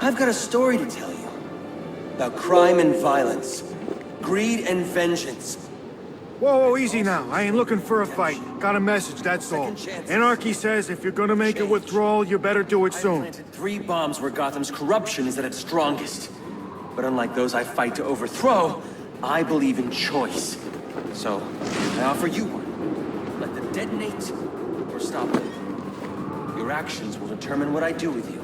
I've got a story to tell you. About crime and violence. Greed and vengeance. Whoa, easy now. I ain't looking for a fight. Got a message, that's all. Anarchy says if you're gonna make a withdrawal, you better do it I soon. planted 3 bombs where Gotham's corruption is at its strongest. But unlike those I fight to overthrow, I believe in choice. So, I offer you one. Let them detonate, or stop them. Your actions will determine what I do with you.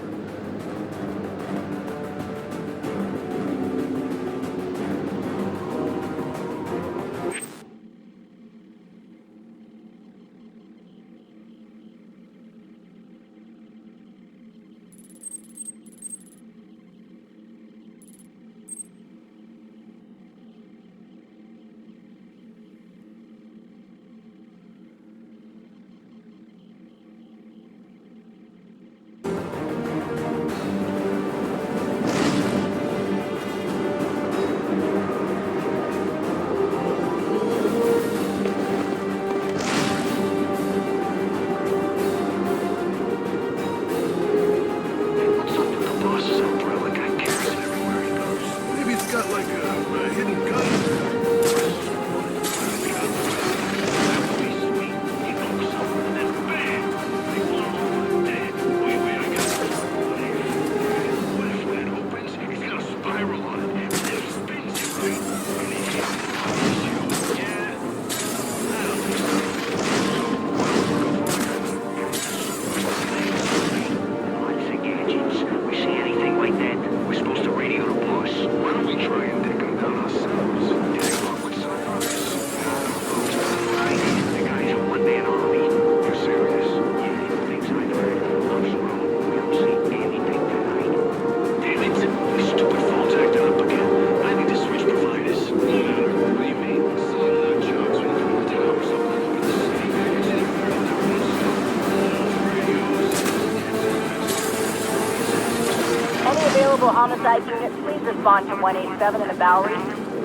Homicide unit, please respond to 187 in the Bowery.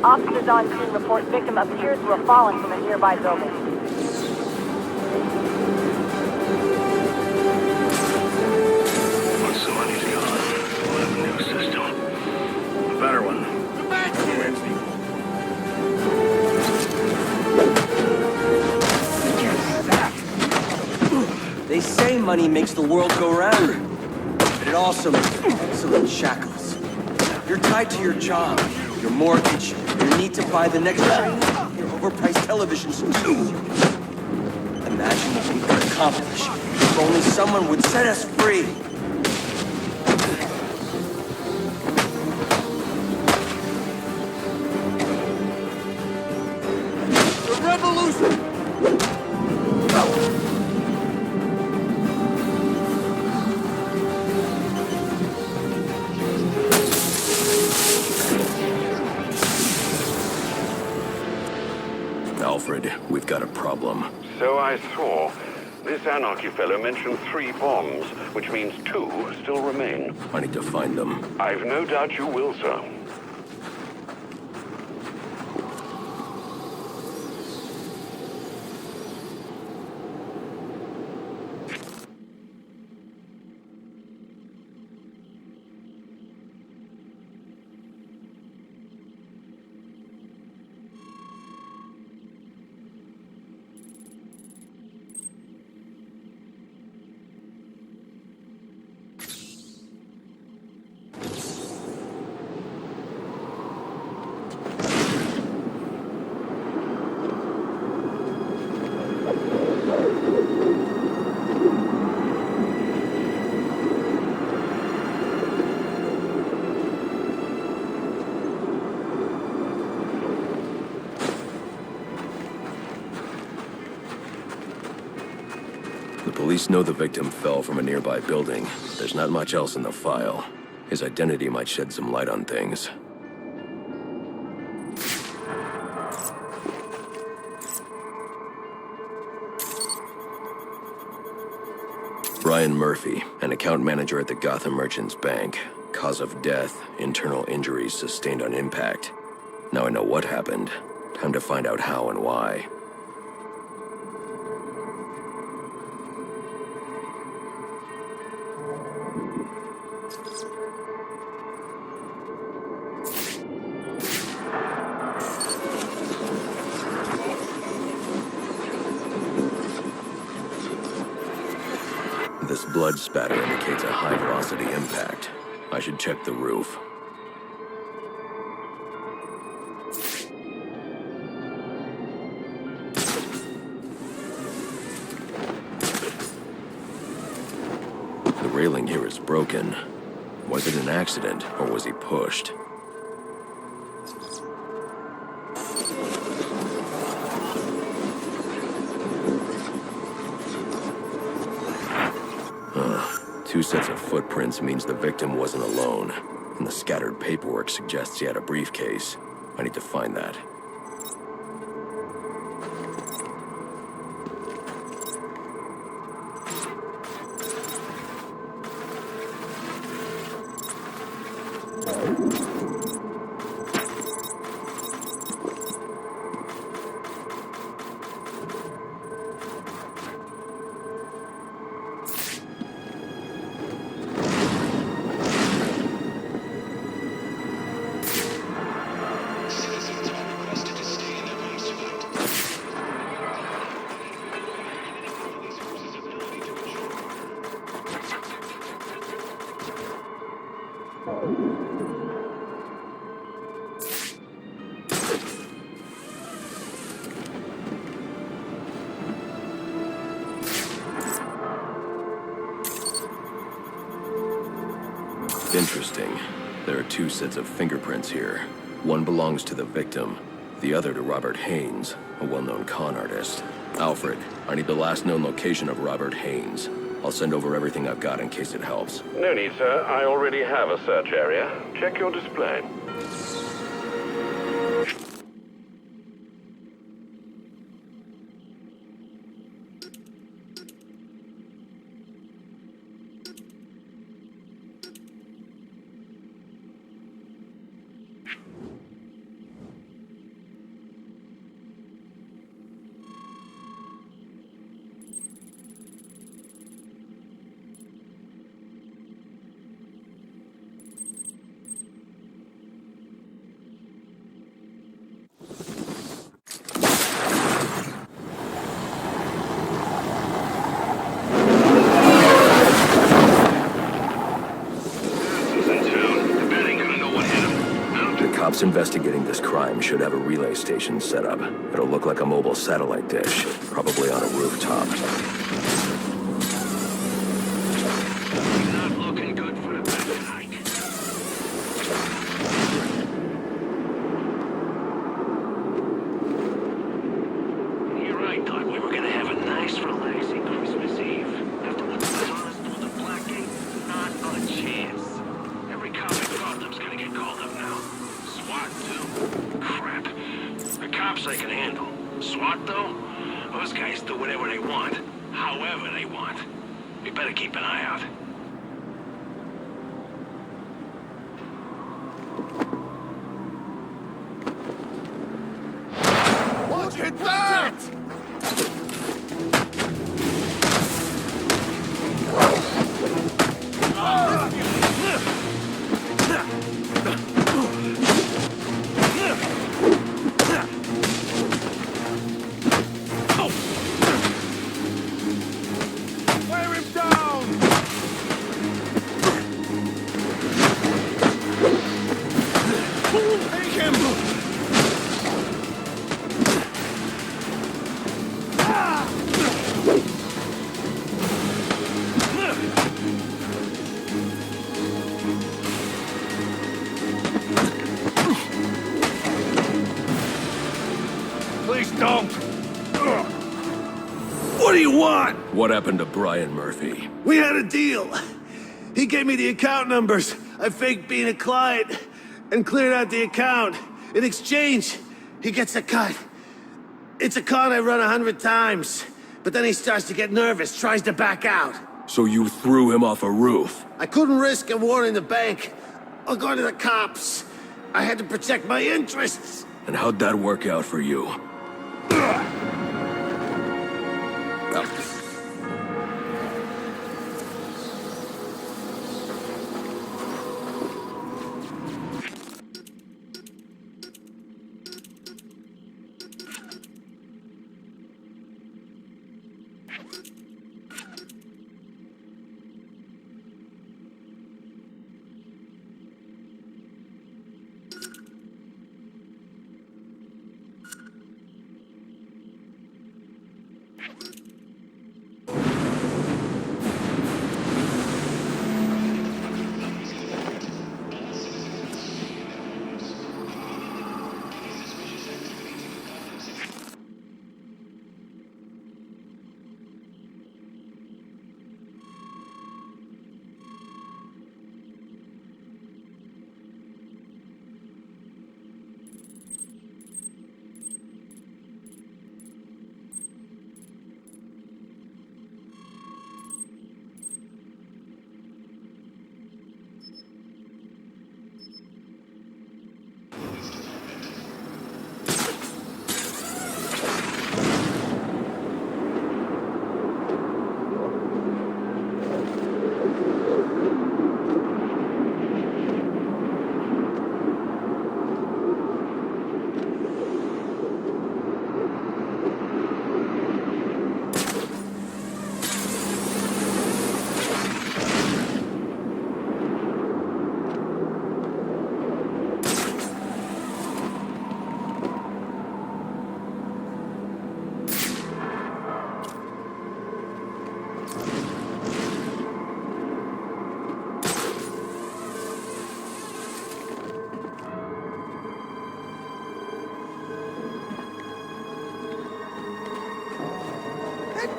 Officers on scene report victim appears to have fallen from a nearby building. Somebody's gone. We'll have a new system. A better one. They say money makes the world go round. But it also makes excellent shackles. You're tied to your job, your mortgage, your need to buy the next train, your overpriced television studio. Imagine what we could accomplish if only someone would set us free. The revolution! Alfred, we've got a problem. So I saw. This anarchy fellow mentioned 3 bombs, which means 2 still remain. I need to find them. I've no doubt you will, sir. The police know the victim fell from a nearby building. There's not much else in the file. His identity might shed some light on things. Brian Murphy, an account manager at the Gotham Merchants Bank. Cause of death, internal injuries sustained on impact. Now I know what happened. Time to find out how and why. blood spatter indicates a high-velocity impact. I should check the roof. The railing here is broken. Was it an accident, or was he pushed? Two sets of footprints means the victim wasn't alone, and the scattered paperwork suggests he had a briefcase. I need to find that. Interesting. There are two sets of fingerprints here. One belongs to the victim, the other to Robert Haynes, a well-known con artist. Alfred, I need the last known location of Robert Haynes. I'll send over everything I've got in case it helps. No need, sir. I already have a search area. Check your display. Cops investigating this crime should have a relay station set up. It'll look like a mobile satellite dish, probably on a rooftop. Not looking good for the back tonight. You're right, Doc. We were gonna have a nice, relaxing Christmas Eve. After what was on us through the Black Gate, not a chance. Every cop in Gotham's gonna get called up now. SWAT, too. Crap. The cops I can handle. SWAT, though? Those guys do whatever they want. However they want. We better keep an eye out. Look at that! Wear him down! Take him! Please don't! What do you want? What happened to Brian Murphy? We had a deal. He gave me the account numbers. I faked being a client and cleared out the account. In exchange, he gets a cut. It's a con I run 100 times. But then he starts to get nervous, tries to back out. So you threw him off a roof? I couldn't risk him warning the bank or going to the cops. I had to protect my interests. And how'd that work out for you?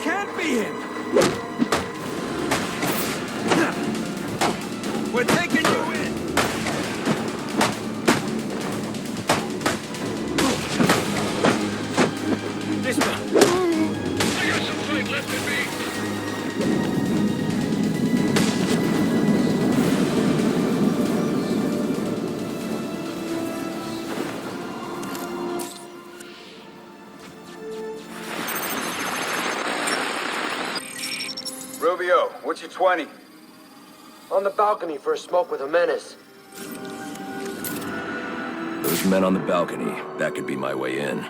can't be him! We're taking you in! This one. I got some fight left in me. Rubio, what's your 20? On the balcony for a smoke with a menace. Those men on the balcony, that could be my way in.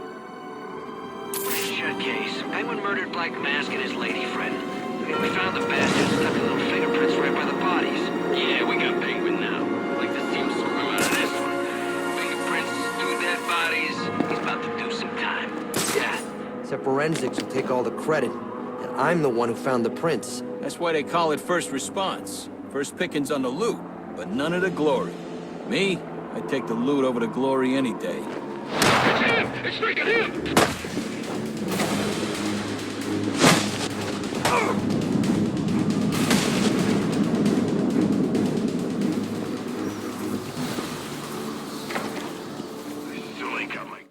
Shut case. Penguin murdered Black Mask and his lady friend. We found the bastards, stuck the little fingerprints right by the bodies. Yeah, we got Penguin now. Like to see him screw out of this one. Fingerprints, 2 dead bodies. He's about to do some time. Yeah. Except forensics will take all the credit. And I'm the one who found the prints. That's why they call it first response. First pickings on the loot, but none of the glory. Me, I take the loot over the glory any day. It's him! It's freaking him! Still ain't coming.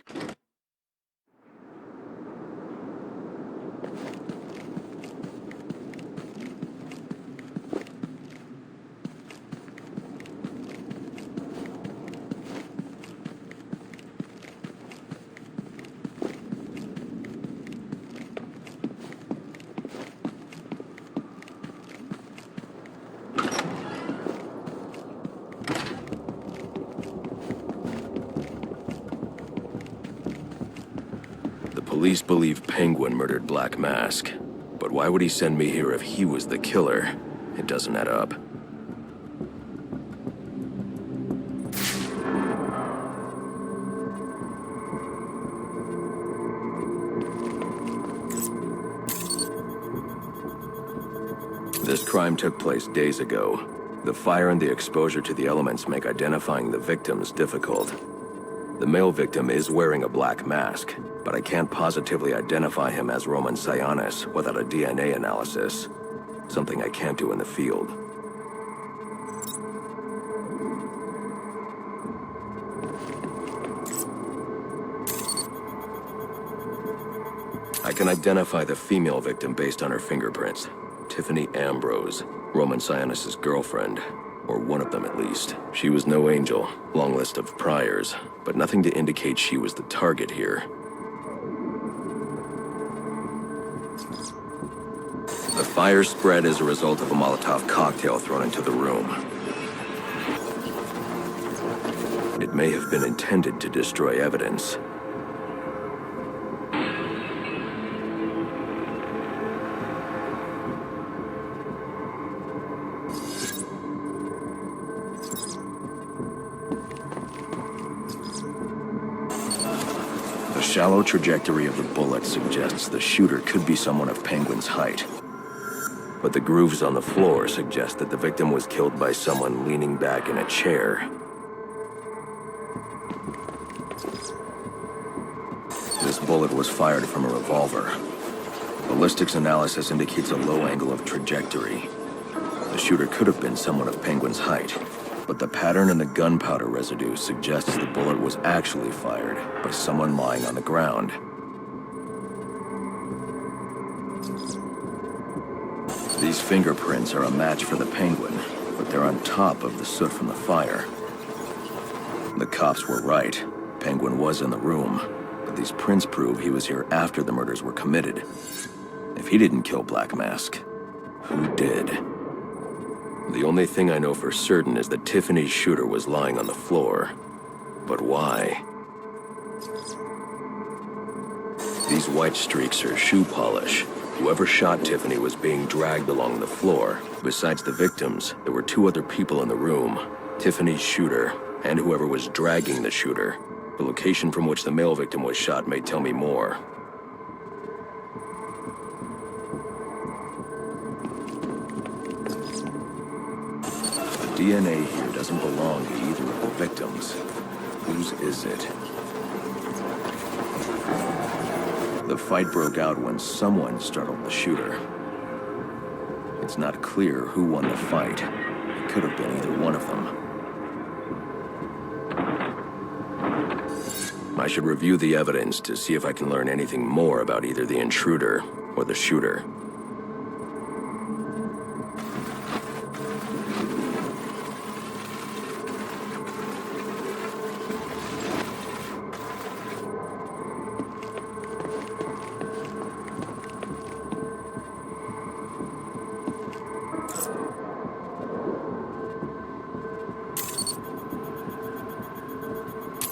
The police believe Penguin murdered Black Mask. But why would he send me here if he was the killer? It doesn't add up. This crime took place days ago. The fire and the exposure to the elements make identifying the victims difficult. The male victim is wearing a black mask, but I can't positively identify him as Roman Sionis without a DNA analysis. Something I can't do in the field. I can identify the female victim based on her fingerprints. Tiffany Ambrose, Roman Sionis' girlfriend. Or one of them at least. She was no angel, long list of priors, but nothing to indicate she was the target here. The fire spread as a result of a Molotov cocktail thrown into the room. It may have been intended to destroy evidence. The shallow trajectory of the bullet suggests the shooter could be someone of Penguin's height. But the grooves on the floor suggest that the victim was killed by someone leaning back in a chair. This bullet was fired from a revolver. Ballistics analysis indicates a low angle of trajectory. The shooter could have been someone of Penguin's height. But the pattern in the gunpowder residue suggests the bullet was actually fired by someone lying on the ground. These fingerprints are a match for the Penguin, but they're on top of the soot from the fire. The cops were right. Penguin was in the room, but these prints prove he was here after the murders were committed. If he didn't kill Black Mask, who did? The only thing I know for certain is that Tiffany's shooter was lying on the floor. But why? These white streaks are shoe polish. Whoever shot Tiffany was being dragged along the floor. Besides the victims, there were 2 other people in the room. Tiffany's shooter, and whoever was dragging the shooter. The location from which the male victim was shot may tell me more. DNA here doesn't belong to either of the victims. Whose is it? The fight broke out when someone startled the shooter. It's not clear who won the fight. It could have been either one of them. I should review the evidence to see if I can learn anything more about either the intruder or the shooter.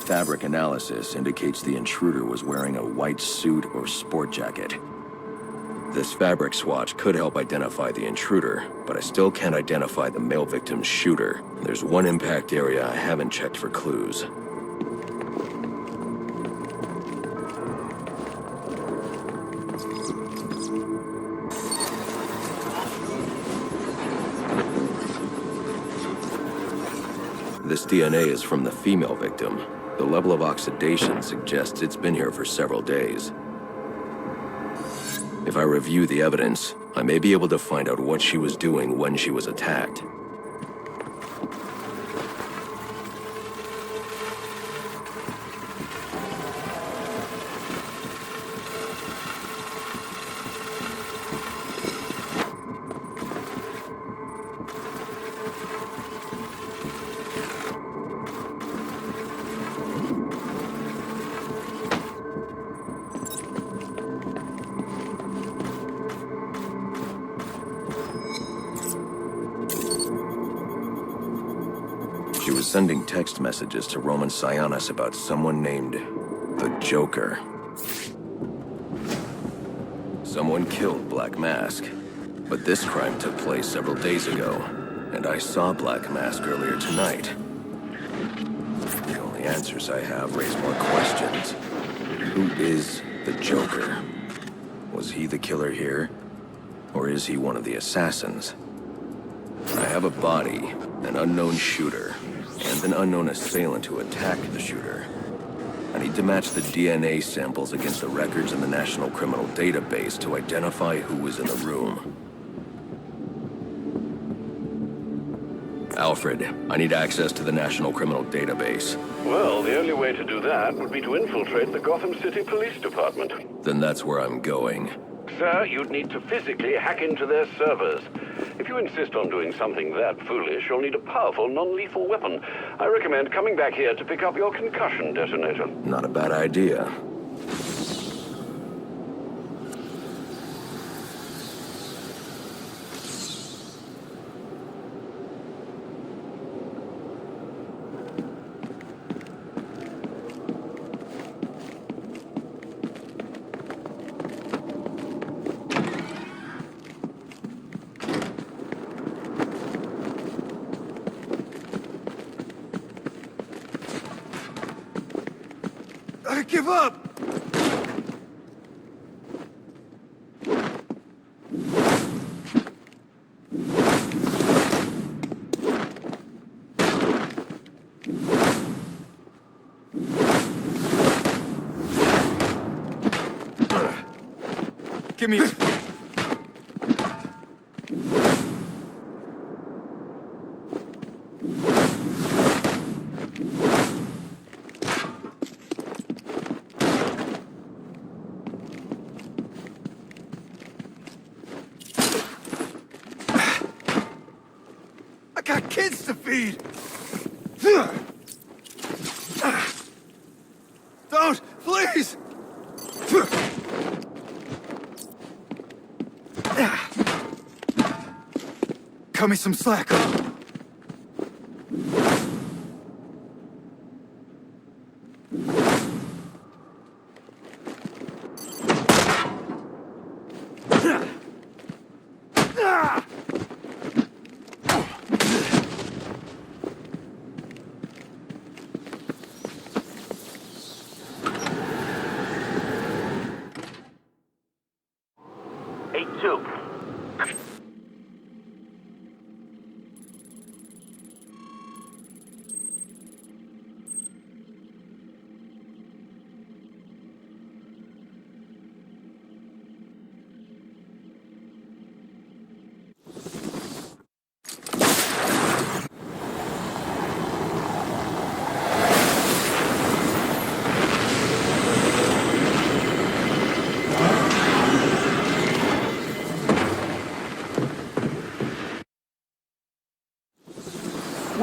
Fabric analysis indicates the intruder was wearing a white suit or sport jacket. This fabric swatch could help identify the intruder, but I still can't identify the male victim's shooter. There's one impact area I haven't checked for clues. This DNA is from the female victim. The level of oxidation suggests it's been here for several days. If I review the evidence, I may be able to find out what she was doing when she was attacked. She was sending text messages to Roman Sionis about someone named the Joker. Someone killed Black Mask, but this crime took place several days ago, and I saw Black Mask earlier tonight. The only answers I have raise more questions. Who is the Joker? Was he the killer here, or is he one of the assassins? I have a body, an unknown shooter, and an unknown assailant who attacked the shooter. I need to match the DNA samples against the records in the National Criminal Database to identify who was in the room. Alfred, I need access to the National Criminal Database. Well, the only way to do that would be to infiltrate the Gotham City Police Department. Then that's where I'm going. Sir, you'd need to physically hack into their servers. If you insist on doing something that foolish, you'll need a powerful, non-lethal weapon. I recommend coming back here to pick up your concussion detonator. Not a bad idea. I give up! Give me... I got kids to feed! Don't, please! Cut me some slack.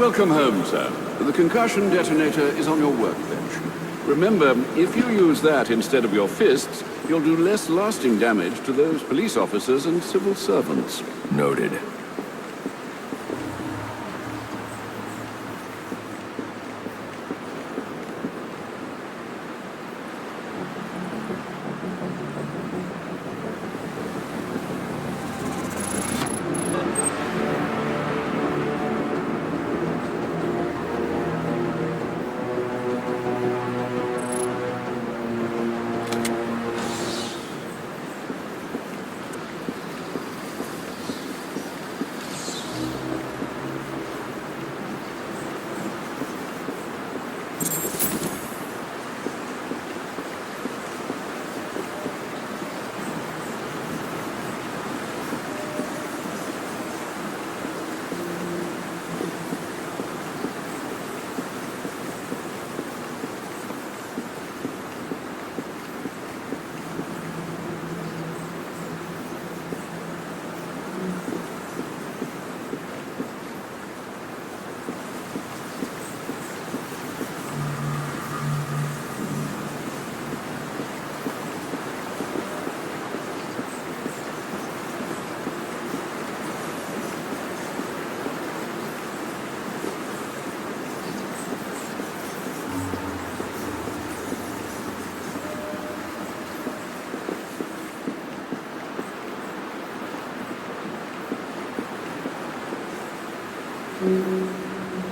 Welcome home, sir. The concussion detonator is on your workbench. Remember, if you use that instead of your fists, you'll do less lasting damage to those police officers and civil servants. Noted.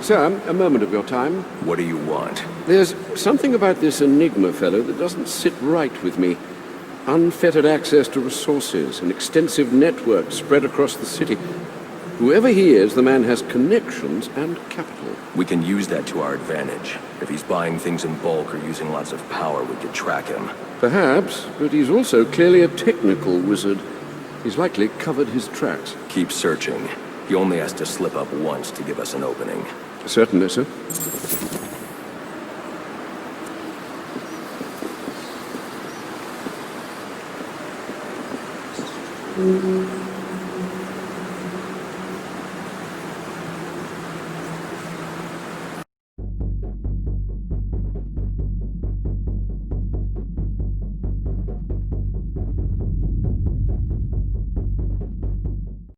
Sir, a moment of your time. What do you want? There's something about this Enigma fellow that doesn't sit right with me. Unfettered access to resources, an extensive network spread across the city. Whoever he is, the man has connections and capital. We can use that to our advantage. If he's buying things in bulk or using lots of power, we could track him. Perhaps, but he's also clearly a technical wizard. He's likely covered his tracks. Keep searching. He only has to slip up once to give us an opening. Certainly, sir.